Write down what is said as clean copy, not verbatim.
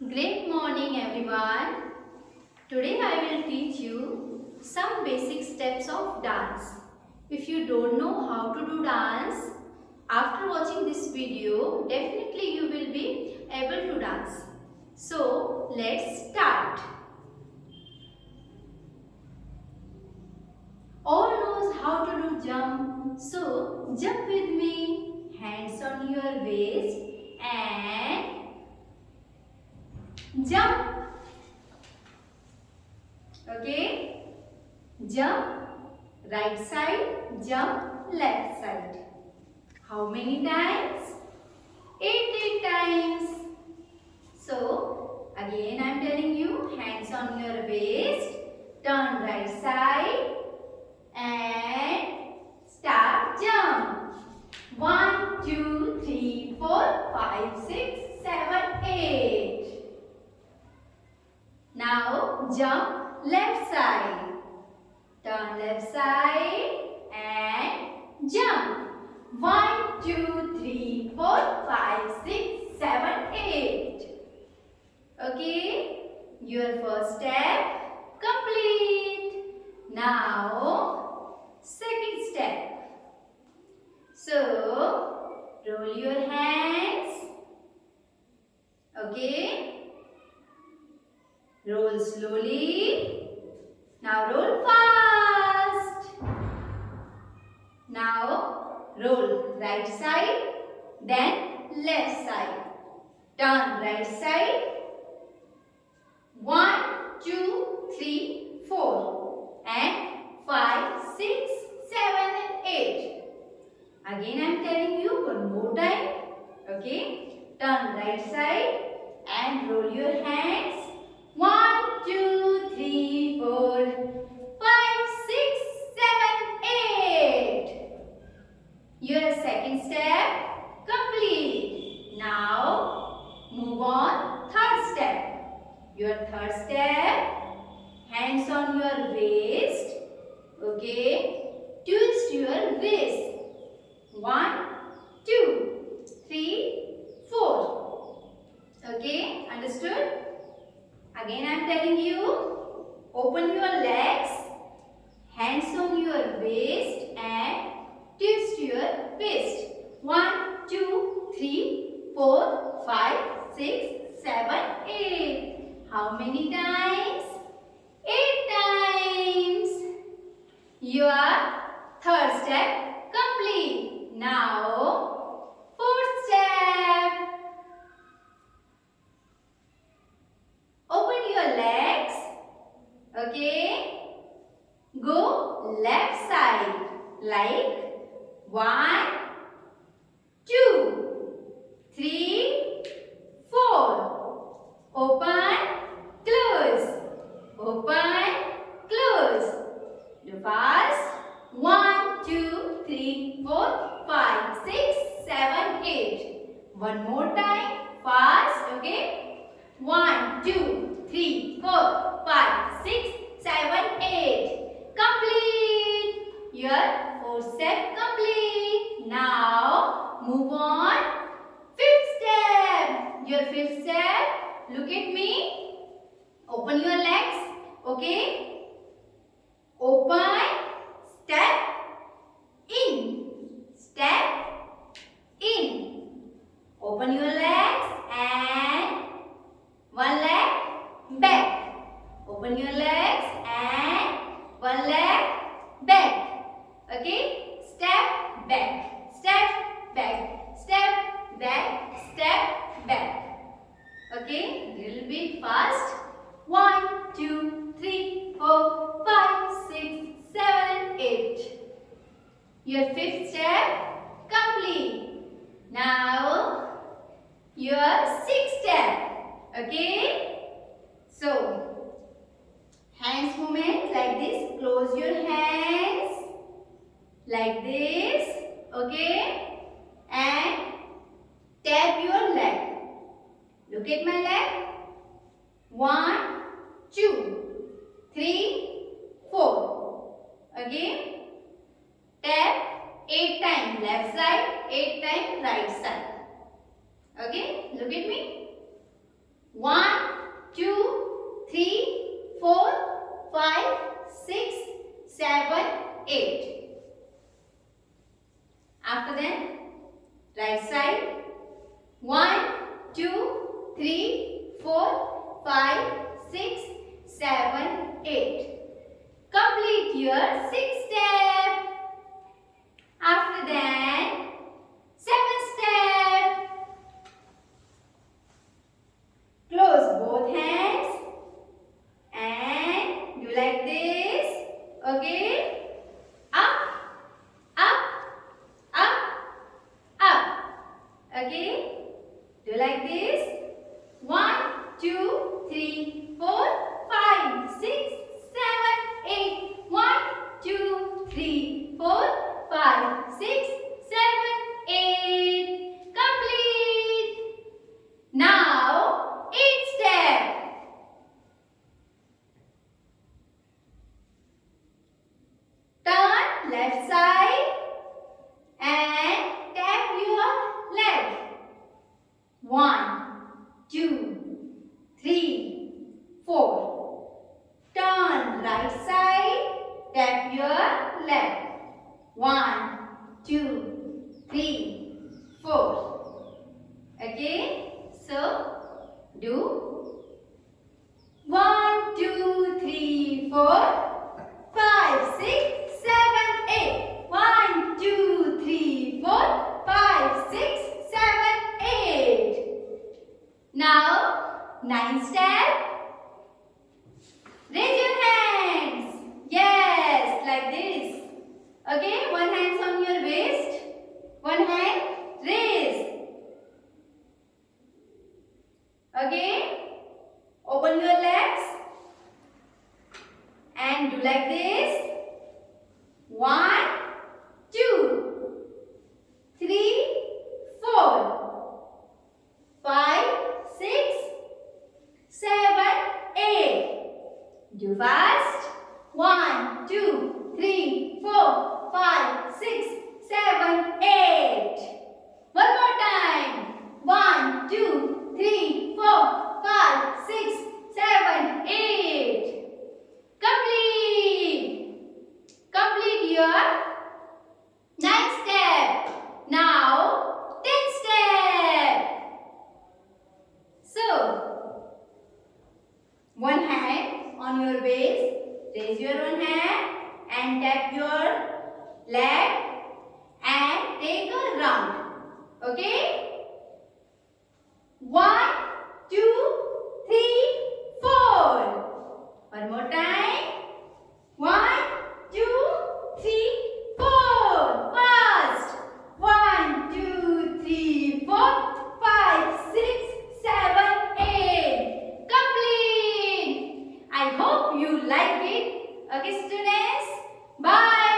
Great morning everyone. Today I will teach you some basic steps of dance. If you don't know how to do dance, after watching this video, definitely you will be able to dance. So, let's start. All knows how to do jump. So, jump with me. Hands on your waist and jump. Okay, jump right side, jump left side. How many times? 8 times. So, again I am telling you, hands on your waist, turn right side and start jump. 1, 2, 3, 4, 5, 6, 7, 8. Now jump left side. Turn left side and jump. 1, 2, 3, 4, 5, 6, 7, 8. Okay, your first step complete. Now, second step. So, roll your hands. Okay. Roll slowly. Now roll fast. Now roll right side, then left side. Turn right side. 1, 2, 3, 4 and 5, 6, 7 and 8. Again I am telling you one more time. Okay. Turn right side and roll your hands. 1, 2, 3, 4, 5, 6, 7, 8. Your second step complete. Now move on third step. Your third step, hands on your waist. Okay. Twist your waist. 1, 2, 3, 4. Okay. Understood? Again I am telling you, open your legs, hands on your waist and twist your waist. 1, 2, 3, 4, 5, 6, 7, 8. How many times? 8 times. Your third step complete. Now, fourth step. Open your legs. Okay. Go left side. Like 1, 2, 3, 4. Open, close. Open, close. Do fast. 1, 2, 3, 4, 5, 6, 7, 8. One more time. Fast. Okay. 1, 2, 3, 4, 5, 6, 7, 8. Complete. Your fourth step complete. Now move on. Fifth step. Your fifth step. Look at me. Open your legs. Okay. Open. Step in. Step in. Open your legs and one leg back. Open your legs and one leg back. Okay? Step back. Step back. Step back. Step back. Okay? Little bit fast. 1, 2, 3, 4, 5, 6, 7, 8. Your fifth step complete. Now your sixth step. Okay. So hands movement like this. Close your hands like this. Okay. And tap your leg. Look at my leg. 1, 2, 3, 4. Okay. Tap 8 times left side, 8 times right side. Okay. Look at me. 1, 3, 4, 5, 6, 7, 8. After that, right side. 1, 2, 3, 4, 5, 6, 7, 8. Complete your 6 step. After that, 7th step. Close both hands and do like this. Okay? Up, up, up, up. Okay? Do like this. 1, 2, 3, 4, 5, 6, 7, 8. 1, 2, 3, 4, 5, 6, 7, 8. Complete. Now, 8th step. Turn left side and tap your leg. 1, 2, 3, 4. Turn right side, tap your leg. 1, 2, 3, 4. Okay, so do 1, 2, 3, 4, 5, 6, 7, 8. 1, 2, 3, 4, 5, 6, 7, 8. Now, 9th step. Raise your hands. Yes, like this. Okay, one hand on your waist. One hand raise. Okay, open your legs and do like this. 1, 2, 3, 4, 5, 6, 7, 8. Do fast. 1, 2, 3, 4, 5, 6, 7, 8. One more time. 1, 2, 3, 4, 5, 6, 7, 8. Complete. Complete your 9th step. Now, 10th step. So, one hand on your waist. Raise your one hand and tap your leg and take a round. Okay? 1, 2, 3, 4. One more time. 1, 2, 3, 4. Fast. 1, 2, 3, 4, 5, 6, 7, 8. Complete. I hope you like it. Okay, students. Bye.